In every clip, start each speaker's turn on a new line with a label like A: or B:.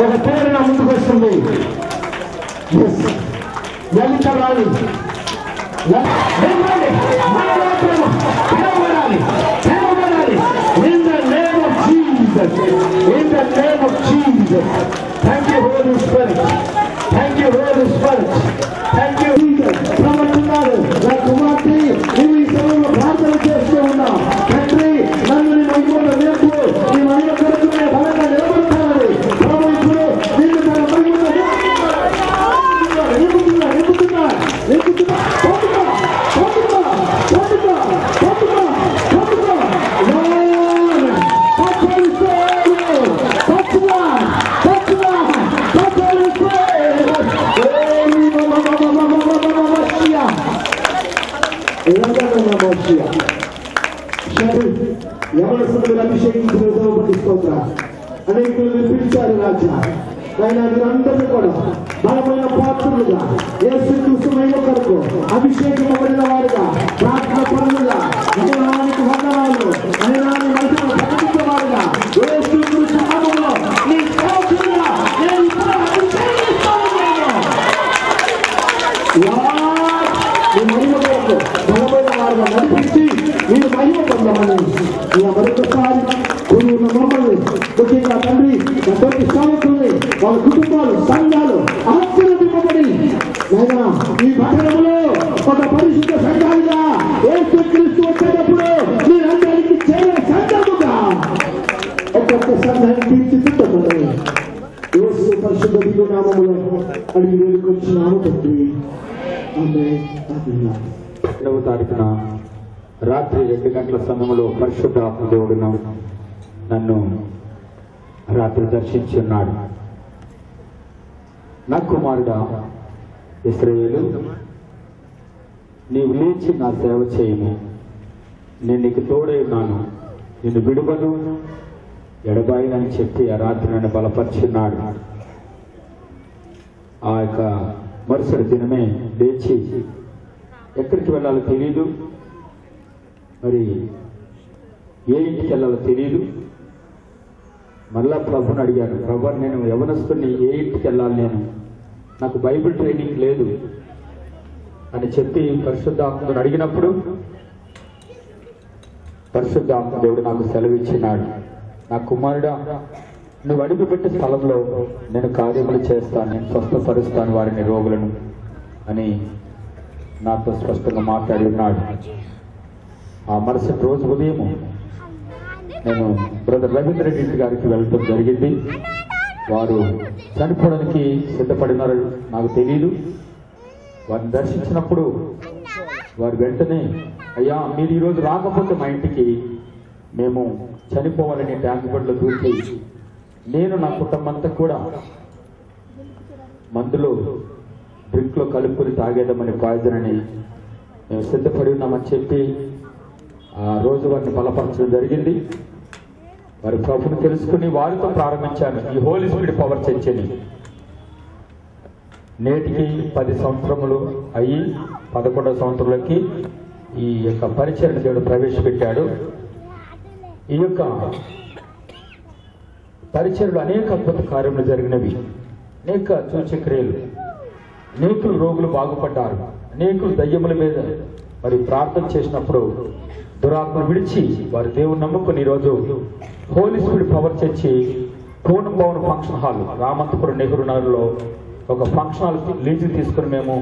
A: ఒక పేరు నా ముందుకు వస్తుంది. లలిత రాణి in the name of Jesus. In the name of Jesus. Thank you, Holy Spirit. Thank you, Holy Spirit. Thank you, Jesus. ప్రవచనాలు నా కుమార్తె నీవు ఈ సమయంలో ప్రార్థన చేస్తూ ఉన్నావు. తండ్రి నన్ను నీ మహిమలో నేర్పు, నీ మహిమ కొరకు నేను బలంగా నిలబడతానని ప్రభు ఇప్పుడు నిన్ను తన మహిమలో అభిషేకించిన స్తోత్ర అనేకులు పిలిచారు రాజా. ఆయన వీరందరూ కూడా బలమైన పాత్రులుగా యేసుక్రీస్తు మహిమ కొరకు అభిషేకమైన వారుగా ప్రార్థన పరులుగా దైవానికి వందనాలు దైవాన్ని మనుషులు ప్రకటించేవారుగా యేసుక్రీస్తు నామములో నీ సేవకులుగా నేను ఇప్పుడు అభిషేకిస్తున్నాను. నీ మహిమ కొరకు బలమైన వారుగా నడిపించి మీరు మహిమ పొందమని మరొకసారి గురువున్న మమ్మల్ని ముఖ్యంగా తండ్రి ప్రతి సేవకుల్ని వాళ్ళ కుటుంబాలు సంఘాలు ఆశీర్వదింపబడి నాయనా ఈ పట్టణంలో ఒక పరిశుద్ధ సంఘాలుగా యేసుక్రీస్తు వచ్చేటప్పుడు మీరందరికీ చేరే సంఘముగా ఒక్కొక్క సంఘాన్ని తీర్చిదిద్దమని యేసు పరిశుద్ధ దివ్య నామములో అడిగి వేడుకొచ్చినాము తండ్రి. ఆమేన్.
B: 2వ తారీఖున రాత్రి 2 గంటల సమయంలో పరిశుద్ధాత్మ దేవుడు నన్ను రాత్రి దర్శించి ఉన్నాడు. నా కుమారుడా ఇశ్రాయేలు, నీవు లేచి నా సేవ చేయము, నేను నీకు తోడై ఉన్నాను, నిన్ను విడువను ఎడబాయినని చెప్పి ఆ రాత్రి నన్ను బలపరిచున్నాడు. ఆ యొక్క మరుసటి దినమే లేచి ఎక్కడికి వెళ్ళాలో తెలియదు, మరి ఏ ఇంటికి వెళ్ళాలో తెలియదు. మళ్ళా ప్రభుని అడిగాను, ప్రభు నేను యవనస్తుని ఏ ఇంటికి వెళ్ళాలి, నేను నాకు బైబిల్ ట్రైనింగ్ లేదు అని చెప్పి పరిశుద్ధాత్మను అడిగినప్పుడు పరిశుద్ధాత్మ దేవుడు నాకు సెలవిచ్చినాడు. నా కుమారుడా, నువ్వు అడుగుపెట్టే స్థలంలో నేను కార్యములు చేస్తాను, నేను స్వస్థపరుస్తాను వారిని రోగులను అని నాతో స్పష్టంగా మాట్లాడి ఉన్నాడు. ఆ మరుసటి రోజు ఉదయం నేను బ్రదర్ రవీంద్ర రెడ్డి గారికి వెళ్ళటం జరిగింది. వారు చనిపోవడానికి సిద్ధపడినారు, నాకు తెలియదు. వారిని దర్శించినప్పుడు వారు వెంటనే, అయ్యా మీరు ఈరోజు రాకపోతే మా ఇంటికి మేము చనిపోవాలని ట్యాంక్ బండ్లో దూకి నేను నా కుటుంబం అంతా కూడా మందులో డ్రింక్లో కలుపుకొని తాగేద్దామని పాయిజన్ అని మేము సిద్ధపడి ఉన్నామని చెప్పి ఆ రోజు వారిని బలపరచడం జరిగింది. వారి ప్రభుని తెలుసుకుని వారితో ప్రారంభించాను ఈ హోలీ స్పిరిట్ పవర్ చర్చని. నేటికి 10 సంవత్సరములు అయ్యి 11వ సంవత్సరంలోకి ఈ యొక్క పరిచరణ దేవుడు ప్రవేశపెట్టాడు. ఈ యొక్క పరిచర్యలు అనేక అద్భుత కార్యములు జరిగినవి, అనేక సూచక్రియలు, అనేకులు రోగులు బాగుపడ్డారు, అనేకులు దయ్యముల మీద మరి ప్రార్థన చేసినప్పుడు దురాత్మ విడిచి వారి దేవుని నమ్ముకుని ఈరోజు హోలీ స్పిరిట్ పవర్ చర్చి పూర్ణ భవన్ ఫంక్షన్ హాల్ రామంతపురం నెహ్రూ నగర్లో ఒక ఫంక్షన్ హాల్ లీజు తీసుకుని మేము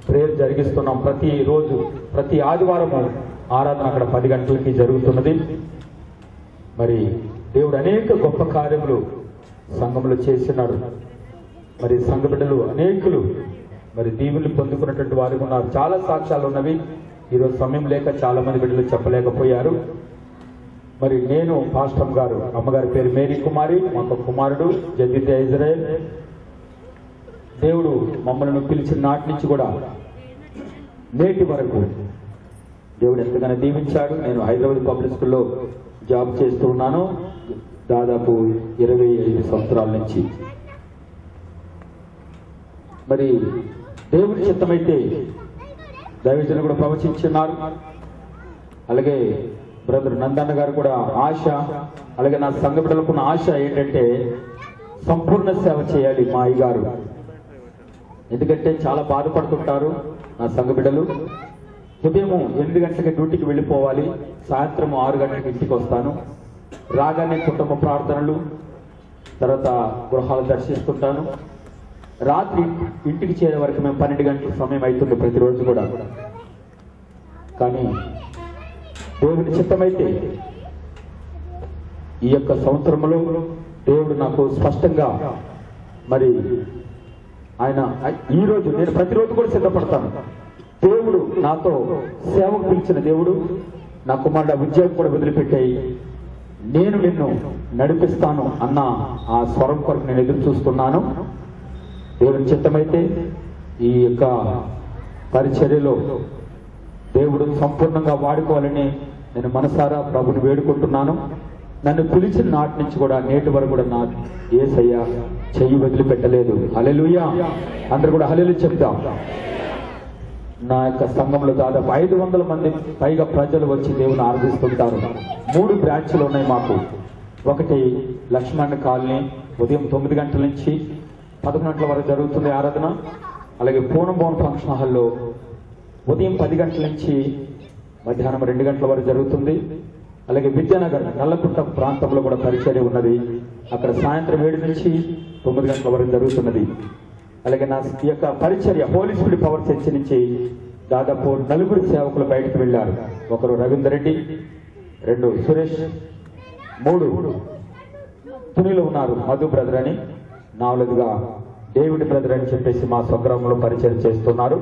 B: ప్రేయర్ జరిగిస్తున్నాం. ప్రతిరోజు ప్రతి ఆదివారము ఆరాధన అక్కడ 10 గంటలకి జరుగుతున్నది. మరి దేవుడు అనేక గొప్ప కార్యములు సంఘంలో చేస్తున్నాడు. మరి సంఘ బిడ్డలు అనేకులు మరి దీవులు పొందుకున్నటువంటి వారు ఉన్నారు. చాలా సాక్ష్యాలు ఉన్నవి. ఈరోజు సమయం లేక చాలా మంది బిడ్డలు చెప్పలేకపోయారు. మరి నేను పాస్టర్ గారు, అమ్మగారి పేరు మేరీ కుమారి, మాకు కుమారుడు జదిత్ ఇజ్రాయెల్. దేవుడు మమ్మల్ని పిలిచిన నాటి నుంచి కూడా నేటి వరకు దేవుడు ఎంతగానో దీవించాడు. నేను హైదరాబాద్ పబ్లిక్ స్కూల్లో జాబ్ చేస్తూ ఉన్నాను దాదాపు 25 సంవత్సరాల నుంచి. మరి దేవుడి చిత్తమైతే దైవజనులు కూడా ప్రవచించున్నారు. అలాగే బ్రదర్ నందన్న గారు కూడా ఆశ, అలాగే నా సంఘ బిడ్డలకున్న ఆశ ఏంటంటే సంపూర్ణ సేవ చేయాలి మా అయ్యగారు. ఎందుకంటే చాలా బాధపడుతుంటారు నా సంఘ బిడ్డలు. ఉదయం 8 గంటలకి డ్యూటీకి వెళ్ళిపోవాలి, సాయంత్రం 6 గంటలకు ఇంటికి వస్తాను. రాగానే కుటుంబ ప్రార్థనలు, తర్వాత గృహాలు దర్శిస్తుంటాను. రాత్రి ఇంటికి చేరే వరకు మేము 12 గంటల సమయం అవుతుంది ప్రతిరోజు కూడా. కానీ దేవుడి చిత్తమైతే ఈ యొక్క సంవత్సరంలో దేవుడు నాకు స్పష్టంగా మరి ఆయన ఈరోజు నేను ప్రతిరోజు కూడా సిద్ధపడతాను. దేవుడు నాతో సేవకు పిలిచిన దేవుడు నా కుమారుడు ఉద్యోగం కూడా వదిలిపెట్టాయి, నేను నిన్ను నడిపిస్తాను అన్న ఆ స్వరం కొరకు నేను ఎదురు చూస్తున్నాను. దేవుని చిత్తమైతే ఈ యొక్క పరిచర్యలో దేవుడు సంపూర్ణంగా వాడుకోవాలని నేను మనసారా ప్రభుని వేడుకుంటున్నాను. నన్ను పిలిచిన నాటి నుంచి కూడా నేటి వరకు కూడా నా యేసయ్య చెయ్యి వదిలిపెట్టలేదు. హల్లెలూయా! అందరూ కూడా హల్లెలూయా చెప్తాం. నా యొక్క సంఘంలో దాదాపు 500 మంది పైగా ప్రజలు వచ్చి దేవుని ఆరాధిస్తుంటారు. 3 బ్రాంచ్లు ఉన్నాయి మాకు. ఒకటి లక్ష్మణ్ కాలనీ, ఉదయం 9 గంటల నుంచి 11 గంటల వరకు జరుగుతుంది ఆరాధన. అలాగే పూనం భవన్ ఫంక్షన్ హాల్లో ఉదయం 10 గంటల నుంచి మధ్యాహ్నం 2 గంటల వరకు జరుగుతుంది. అలాగే విద్యానగర్ నల్లకుంట ప్రాంతంలో కూడా పరిచర్య ఉన్నది, అక్కడ సాయంత్రం 7 నుంచి 9 గంటల వరకు జరుగుతున్నది. అలాగే నా ఈ యొక్క పరిచర్య హోలీ స్పిరిట్ పవర్ చర్చ్ నుంచి దాదాపు 4 సేవకులు బయటకు వెళ్ళారు. ఒకరు రవీందర్ రెడ్డి, 2 సురేష్, 3 తునిలో ఉన్నారు మధు బ్రదర్ అని, 4గా డేవిడ్ బ్రదర్ అని చెప్పేసి మా స్వగ్రామంలో పరిచయం చేస్తున్నారు.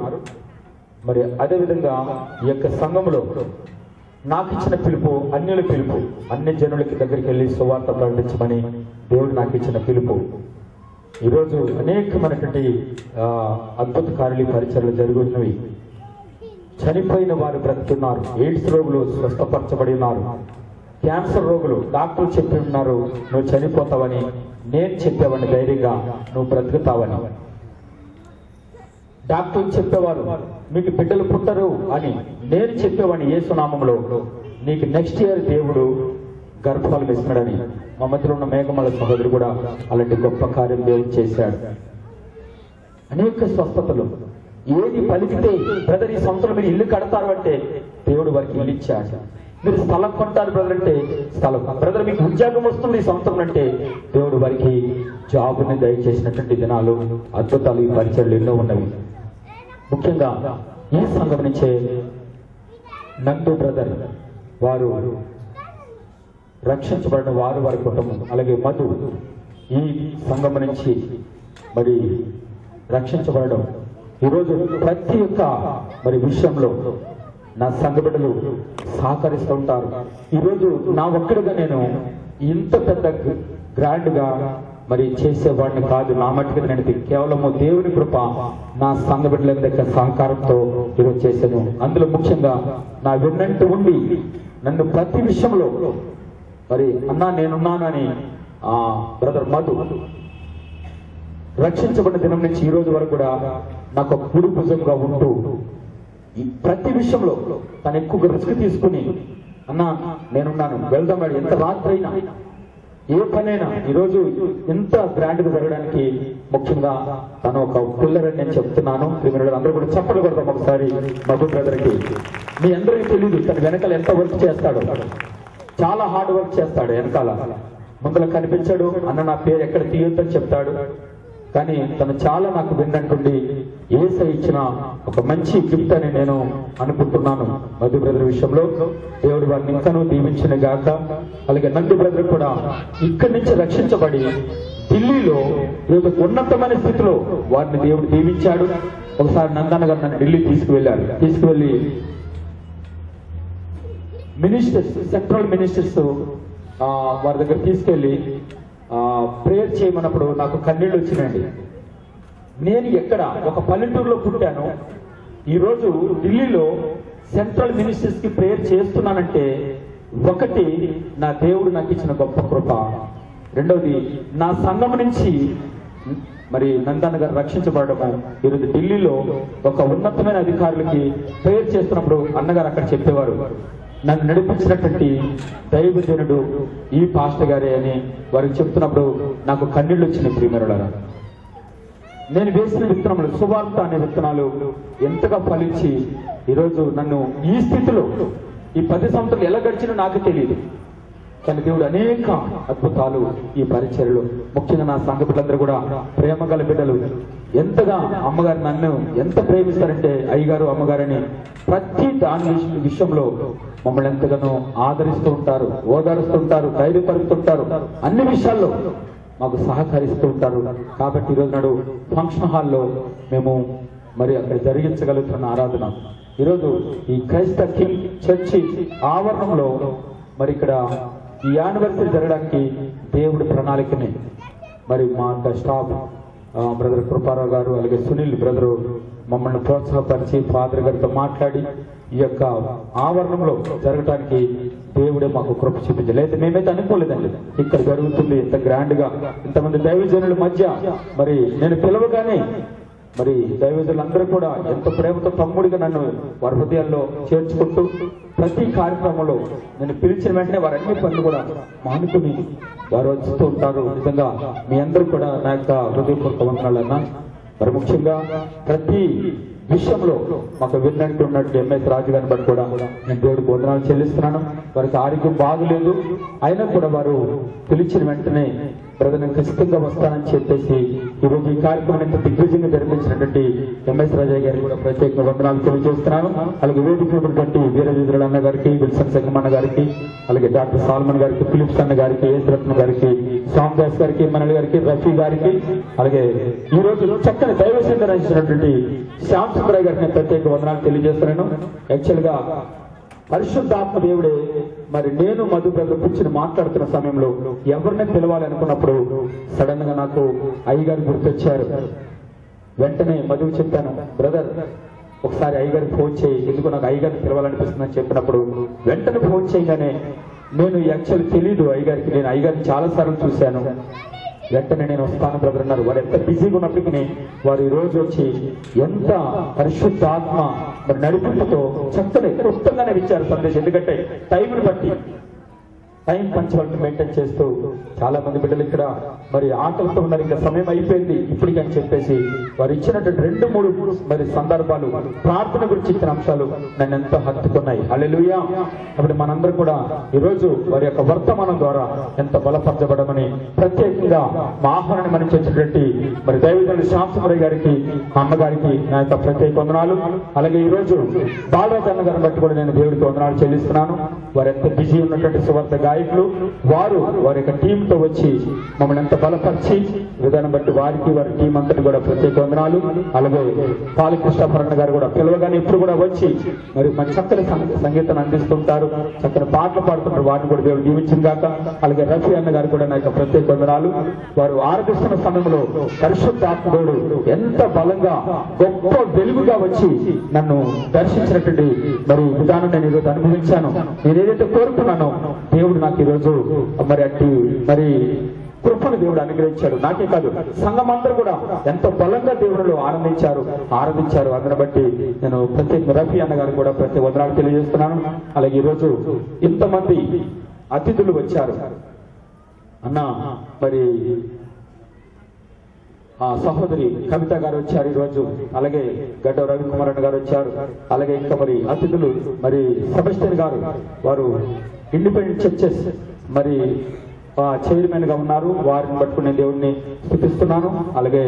B: మరి అదేవిధంగా ఈ యొక్క సంఘంలో నాకు ఇచ్చిన పిలుపు అన్యుల పిలుపు, అన్ని జనులకి దగ్గరికి వెళ్ళి సువార్త ప్రకటించమని దేవుడు నాకు ఇచ్చిన పిలుపు. ఈరోజు అనేకమైనటువంటి అద్భుత కార్యాలు పరిచర్యలు జరుగుతున్నవి. చనిపోయిన వారు బ్రతుకున్నారు, ఎయిడ్స్ రోగులు స్వస్థపరచబడి ఉన్నారు, క్యాన్సర్ రోగులు డాక్టర్లు చెప్పి ఉన్నారు నువ్వు చనిపోతావని, నేను చెప్పేవాడిని ధైర్యంగా నువ్వు బ్రతుకుతావని. డాక్టర్లు చెప్పేవారు మీకు బిడ్డలు పుట్టరు అని, నేను చెప్పేవాడిని యేసునామంలో నీకు నెక్స్ట్ ఇయర్ దేవుడు గర్భఫలం ఇస్తున్నాడని. మా మధ్యలో ఉన్న మేఘమాల సహోదరుడు కూడా అలాంటి గొప్ప కార్యం దేవుడు చేశాడు. అనేక స్వస్థతలు. ఏది పలికితే బ్రదర్ ఈ సంవత్సరం మీరు ఇల్లు కడతారు అంటే దేవుడు వారికి ఇల్లు ఇచ్చాడు. మీరు స్థలం కొంటారు బ్రదర్ అంటే స్థలం, బ్రదర్ మీకు ఉద్యోగం వస్తుంది ఈ సంవత్సరం అంటే దేవుడు వారికి జాబుని దయచేసినటువంటి దినాలు, అద్భుతాలు ఈ పరిచయాలు ఎన్నో ఉన్నవి. ముఖ్యంగా ఈ సంఘం నుంచే నందు బ్రదర్ వారు రక్షించబడిన వారు, వారి కుటుంబం, అలాగే మధు ఈ సంఘం నుంచి మరి రక్షించబడడం. ఈరోజు ప్రతి ఒక్క మరి విషయంలో నా సంఘ బిడ్డలు సహకరిస్తూ ఉంటారు. ఈరోజు నా ఒక్కడిగా నేను ఇంత పెద్ద గ్రాండ్ గా మరి చేసేవాడిని కాదు. నా మట్టుకు నేను కేవలము దేవుని కృప, నా సంఘ బిడ్డల యొక్క సహకారంతో ఈరోజు చేశాను. అందులో ముఖ్యంగా నా వెన్నంటి ఉండి నన్ను ప్రతి విషయంలో మరి అన్నా నేనున్నానని బ్రదర్ మధు రక్షించబడిన దినం నుంచి ఈ రోజు వరకు కూడా నాకు ఒక కుడి భుజంగా ఉంటూ ఈ ప్రతి విషయంలో తను ఎక్కువగా రిస్క్ తీసుకుని అన్నా నేనున్నాను, వెళ్దాం, ఎంత రాత్రి అయినా ఏ పనైనా. ఈరోజు ఎంత గ్రాండ్ గా జరగడానికి ముఖ్యంగా తను ఒక పిల్లర్ అని నేను చెప్తున్నాను. అందరూ కూడా చప్పట్లు కొడతాం ఒకసారి మధు బ్రదర్ కి. మీ అందరికీ తెలియదు తన వెనకాల ఎంత వర్క్ చేస్తాడు, చాలా హార్డ్ వర్క్ చేస్తాడు. వెనకాల ముందర కనిపించాడు, అన్న నా పేరు ఎక్కడ తీయొద్దని చెప్తాడు. కానీ తను చాలా నాకు విన్నంటుండి యేసయ్య ఇచ్చిన ఒక మంచి గిఫ్ట్ అని నేను అనుకుంటున్నాను మధు బ్రదర్ విషయంలో. దేవుడు వారిని ఇంకనూ దీవించిన గాక. అలాగే నందు బ్రదర్ కూడా ఇక్కడి నుంచి రక్షించబడి ఢిల్లీలో ఏదో ఉన్నతమైన స్థితిలో వారిని దేవుడు దీవించాడు. ఒకసారి నందన్న గారు నన్ను ఢిల్లీ తీసుకువెళ్ళి మినిస్టర్స్, సెంట్రల్ మినిస్టర్స్ వారి దగ్గర తీసుకెళ్ళి ప్రేయర్ చేయమన్నప్పుడు నాకు కన్నీళ్ళు వచ్చినాయండి. నేను ఎక్కడ ఒక పల్లెటూరులో పుట్టాను, ఈరోజు ఢిల్లీలో సెంట్రల్ మినిస్టర్స్ కి ప్రేయర్ చేస్తున్నానంటే ఒకటి నా దేవుడు నాకు ఇచ్చిన గొప్ప కృప, రెండవది నా సంఘం నుంచి మరి నందన్న గారు రక్షించబడము. ఈరోజు ఢిల్లీలో ఒక ఉన్నతమైన అధికారులకి ప్రేయర్ చేస్తున్నప్పుడు అన్నగారు అక్కడ చెప్పేవారు, నన్ను నడిపించినటువంటి దైవజనుడు ఈ పాస్టర్ గారే అని వారికి చెప్తున్నప్పుడు నాకు కన్నీళ్ళు వచ్చినాయి. ప్రియమైన నేను వేసిన విత్తనములు, సువార్త అనే విత్తనాలు ఎంతగా ఫలించి ఈరోజు నన్ను ఈ స్థితిలో ఈ 10 సంవత్సరాలు ఎలా గడిచినా నాకు తెలియదు. కానీ దేవుడు అనేక అద్భుతాలు ఈ పరిచర్యలు, ముఖ్యంగా నా సంఘ బిడ్డలందరూ కూడా ప్రేమ గల బిడ్డలు, ఎంతగా అమ్మగారు నన్ను ఎంత ప్రేమిస్తారంటే అయ్యగారు అమ్మగారని ప్రతి దాని విషయంలో మమ్మల్ని ఎంతగానో ఆదరిస్తూ ఉంటారు, ఓదారుస్తూ ఉంటారు, ధైర్యపరుస్తుంటారు, అన్ని విషయాల్లో మాకు సహకరిస్తూ ఉంటారు. కాబట్టి ఈరోజు నాడు ఫంక్షన్ హాల్లో మేము మరి అక్కడ జరిగించగలుగుతున్న ఆరాధన ఈరోజు ఈ క్రైస్త కింగ్ చర్చి ఆవరణంలో మరి ఇక్కడ ఈ యానివర్సరీ జరగడానికి దేవుడి ప్రణాళికని మరి మా స్టాఫ్ బ్రదర్ కృపారావు గారు అలాగే సునీల్ బ్రదరు మమ్మల్ని ప్రోత్సాహపరిచి ఫాదర్ గారితో మాట్లాడి ఈ యొక్క ఆవరణంలో జరగడానికి దేవుడే మాకు కృప చూపించాలి. అయితే మేమైతే అనుకోలేదండి ఇక్కడ జరుగుతుంది ఇంత గ్రాండ్ గా ఇంతమంది దైవజనుల మధ్య. మరి నేను పిలవగానే మరి దైవజనులందరూ కూడా ఎంతో ప్రేమతో తమ్ముడిగా నన్ను వారి హృదయాల్లో చేర్చుకుంటూ ప్రతి కార్యక్రమంలో నేను పిలిచిన వెంటనే వారు అన్ని పనులు కూడా మానుకుని వారు వస్తూ ఉంటారు. నిజంగా మీ అందరూ కూడా నా యొక్క హృదయపూర్వక వందనాలన్నా. మరి ముఖ్యంగా ప్రతి విషయంలో మాకు విన్నట్టు ఉన్నట్టు ఎంఎస్ రాజు గారిని బట్టి కూడా నేను దేవుడికి వందనాలు చెల్లిస్తున్నాను. వారికి ఆరోగ్యం బాగులేదు, అయినా కూడా వారు పిలిచిన వెంటనే బ్రదర్ నేను ఖచ్చితంగా వస్తానని చెప్పేసి ఈరోజు ఈ కార్యక్రమం ఎంత దిగ్విజయంగా జరిపించినటువంటి ఎంఎస్ రాజయ్య గారికి కూడా ప్రత్యేక వందనాలు తెలియజేస్తున్నాను. అలాగే వేదిక ఉన్నటువంటి వీరజేంద్రుల అన్న గారికి, విల్సన్ సంగమన్న గారికి, అలాగే డాక్టర్ సాల్మన్ గారికి, ఫిలిప్స్ అన్న గారికి, ఏసరత్న గారికి, శ్యామ్దాస్ గారికి, మనల్ గారికి, రఫీ గారికి, అలాగే ఈ రోజు చక్కని దైవశంగా రచించినటువంటి శ్యామ్ సుందరయ్య గారికి ప్రత్యేక వందనాలు తెలియజేస్తున్నాను. యాక్చువల్ గా పరిశుద్ధాత్మ దేవుడే మరి నేను మధు బ్రదర్ కూర్చుని మాట్లాడుతున్న సమయంలో ఎవరిని పిలవాలి అనుకున్నప్పుడు సడన్ గా నాకు అయ్యగారు గుర్తొచ్చారు. వెంటనే మధువు చెప్పాను, బ్రదర్ ఒకసారి అయ్యగారికి ఫోన్ చేయి, ఎందుకు నాకు అయ్యగారిని పిలవాలనిపిస్తుందని చెప్పినప్పుడు వెంటనే ఫోన్ చేయగానే నేను యాక్చువల్ తెలీదు అయ్యగారికి, నేను అయ్యగారిని చాలా సార్లు చూశాను. వెంటనే నేను వస్తాను బ్రదర్ అన్నారు. వారు ఎంత బిజీగా ఉన్నప్పటికీ వారు ఈ రోజు వచ్చి ఎంత పరిశుద్ధాత్మ మరి నడిపింపుతో చక్కని క్లుప్తంగానే ఇచ్చారు సందేశం. ఎందుకంటే టైంని బట్టి టైం పంచువాలిటీ మెయింటైన్ చేస్తూ చాలా మంది బిడ్డలు ఇక్కడ మరి ఆకలితో ఉన్నారు, ఇంకా సమయం అయిపోయింది ఇప్పటికి అని చెప్పేసి వారు ఇచ్చినటువంటి 2-3 మరి సందర్భాలు ప్రార్థన గురించి ఇచ్చిన అంశాలు నన్ను ఎంతో హత్తుకున్నాయి. హల్లెలూయా. అప్పుడు మనందరూ కూడా ఈరోజు వారి యొక్క వర్తమానం ద్వారా ఎంత బలపరచబడమని ప్రత్యేకంగా మా ఆహ్వానాన్ని మనం చేసినటువంటి మరి దైవజనుడు శ్యామ్ గారికి, అమ్మగారికి నా యొక్క ప్రత్యేక వందనాలు. అలాగే ఈ రోజు బాలరాజు అన్న గారిని బట్టి కూడా నేను దేవుడికి వందనాలు చెల్లిస్తున్నాను. వారు ఎంత బిజీ ఉన్నటువంటి సువార్త గాయకులు, వారు వారి యొక్క టీంతో వచ్చి మమ్మల్ని ఎంత బలపరిచి విధానం బట్టి వారికి వారి టీం అంతటి కూడా ప్రత్యేక వందనాలు. అలాగే పాలకృష్ణాపరణ గారు కూడా పిలవగానే ఇప్పుడు కూడా వచ్చి మరి మంచి చక్కని సంగీతాన్ని అందిస్తుంటారు, చక్కని పాటలు పాడుతుంటారు. వారిని కూడా దేవుడు దీవించిన గాక. అలాగే రఫీ అన్న గారు కూడా నా యొక్క ప్రత్యేక వందనాలు. వారు ఆరాధిస్తున్న సమయంలో పరిశుద్ధాత్ముడు ఎంత బలంగా గొప్ప వెలుగుగా వచ్చి నన్ను దర్శించినటువంటి మరి విధానం నేను ఈరోజు అనుభవించాను. నేను ఏదైతే కోరుకున్నానో దేవుడు నాకు ఈరోజు మరి అట్టి మరి కృపను దేవుడు అనుగ్రహించాడు. నాకే కాదు సంఘం అందరూ కూడా ఎంతో బలంగా దేవుడు ఆరాధించారు. అందుని బట్టి నేను ప్రత్యేక రఫీ అన్న గారు కూడా ప్రత్యేక వందనాలు తెలియజేస్తున్నాను. అలాగే ఈరోజు ఇంతమంది అతిథులు వచ్చారు అన్న. మరి సహోదరి కవిత గారు వచ్చారు ఈరోజు, అలాగే గడ్డ రవికుమార్ అన్న గారు వచ్చారు. అలాగే ఇంకా మరి అతిథులు మరి సెబస్టియన్ గారు, వారు ఇండిపెండెంట్ చర్చెస్ మరి చైర్మన్ గా ఉన్నారు. వారిని పట్టుకుని నేను దేవుడిని స్తుతిస్తున్నాను. అలాగే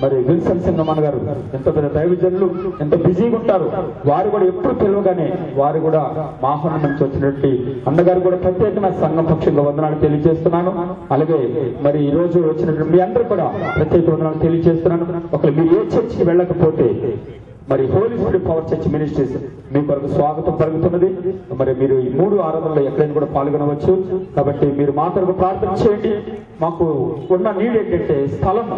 B: మరి విల్సన్ సింగమన్ గారు ఎంత పెద్ద దైవజనులు, ఎంత బిజీగా ఉంటారు. వారు కూడా ఎప్పుడు పిలవగానే వారు కూడా మా ఆహ్వానం నుంచి వచ్చినటువంటి అన్నగారు కూడా ప్రత్యేకంగా సంఘం పక్షంగా వందనాలు తెలియజేస్తున్నాను. అలాగే మరి ఈ రోజు వచ్చినటువంటి మీ అందరూ కూడా ప్రత్యేక వందనాలు తెలియజేస్తున్నాను. ఒకవేళ మీరు ఏ చర్చికి వెళ్ళకపోతే మరి holy spirit power church ministries మీ కొరకు స్వాగతం పలుకుతున్నది. మరి మీరు ఈ 3 ఆరాధనలో ఎక్కడైనా కూడా పాల్గొనవచ్చు. కాబట్టి మీరు మా కొరకు ప్రార్థన చేయండి. మాకు ఉన్న నీడ్ ఏంటంటే స్థలం.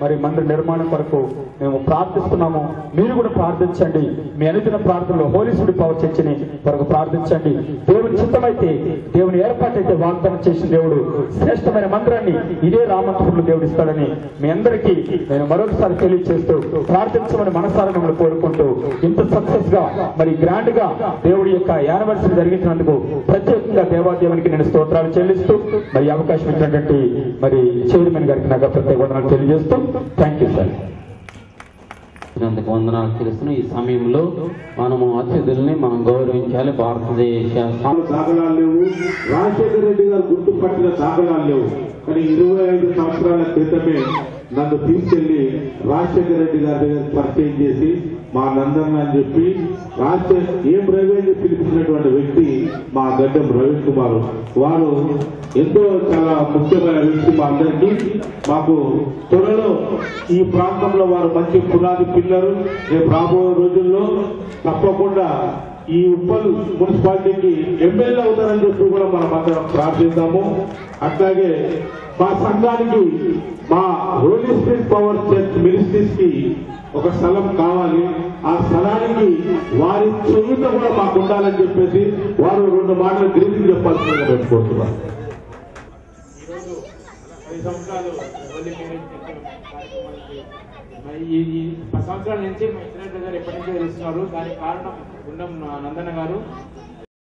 B: మరి మందిర నిర్మాణం కొరకు మేము ప్రార్థిస్తున్నాము. మీరు కూడా ప్రార్థించండి. మీ అనుదిన ప్రార్థనలో హోలీ స్పిరిట్ పవర్ చర్చిని కొరకు ప్రార్థించండి. దేవుని చిత్తమైతే, దేవుని ఏర్పాటైతే వాగ్దానం చేసిన దేవుడు శ్రేష్టమైన మందిరాన్ని ఇదే రామంతపూర్లో దేవుడు ఇస్తాడని మీ అందరికీ నేను మరొకసారి తెలియజేస్తూ ప్రార్థించమని మనసారా మిమ్మల్ని కోరుకుంటూ, ఇంత సక్సెస్ గా మరి గ్రాండ్ గా దేవుడి యొక్క యానివర్సరీ జరిగించినందుకు ప్రత్యేకంగా దేవాదేవునికి నేను స్తోత్రాలు చెల్లిస్తూ మరి అవకాశం ఇచ్చినటువంటి మరి చైర్మన్ గారికి నాకు ప్రత్యేక వందనాలు తెలియజేస్తూ థ్యాంక్ యూ సార్.
C: వందనాలు తెలుస్తున్నాం. ఈ సమయంలో మనము అతిథుల్ని మనం గౌరవించాలి. భారతదేశ
D: దాఖలాలు లేవు, రాజశేఖర రెడ్డి గారు గుర్తుపట్టిన దాఖలాలు లేవు. కానీ 25 సంవత్సరాల క్రితమే నన్ను తీసుకెళ్లి రాజశేఖర రెడ్డి గారి దగ్గర పరిచయం చేసి మా నందన్న అని చెప్పి ఏం రవి అని పిలిపించినటువంటి వ్యక్తి మా గడ్డం రవీష్ కుమార్. వారు ఎంతో చాలా ముఖ్యమైన వ్యక్తి మా అందరికీ. మాకు త్వరలో ఈ ప్రాంతంలో వారు మంచి పునాది పిల్లలు. రేపు రాబోయే రోజుల్లో తప్పకుండా ఈ ఉప్పల్ మున్సిపాలిటీకి ఎమ్మెల్యే అవుతారని చెప్పి కూడా మనం అందరం ప్రార్థిద్దాము. అట్లాగే మా సంఘానికి, మా Holy spirit power church Ministries కి ఒక స్థలం కావాలి. ఆ స్థలానికి వారి చేయుత కూడా మాకు ఉండాలని చెప్పేసి వారు 2 మాటలు గ్రీటింగ్ చెప్పాల్సిందిగా పెట్టుకుంటున్నారు.
E: ఈరోజు 10 సంవత్సరాలు ఈ 10 సంవత్సరాల నుంచి మా ఇంటర్నెట్ గారు ఎప్పటి నుంచో తెలుస్తున్నారు. దానికి కారణం గుండం నందన్న గారు.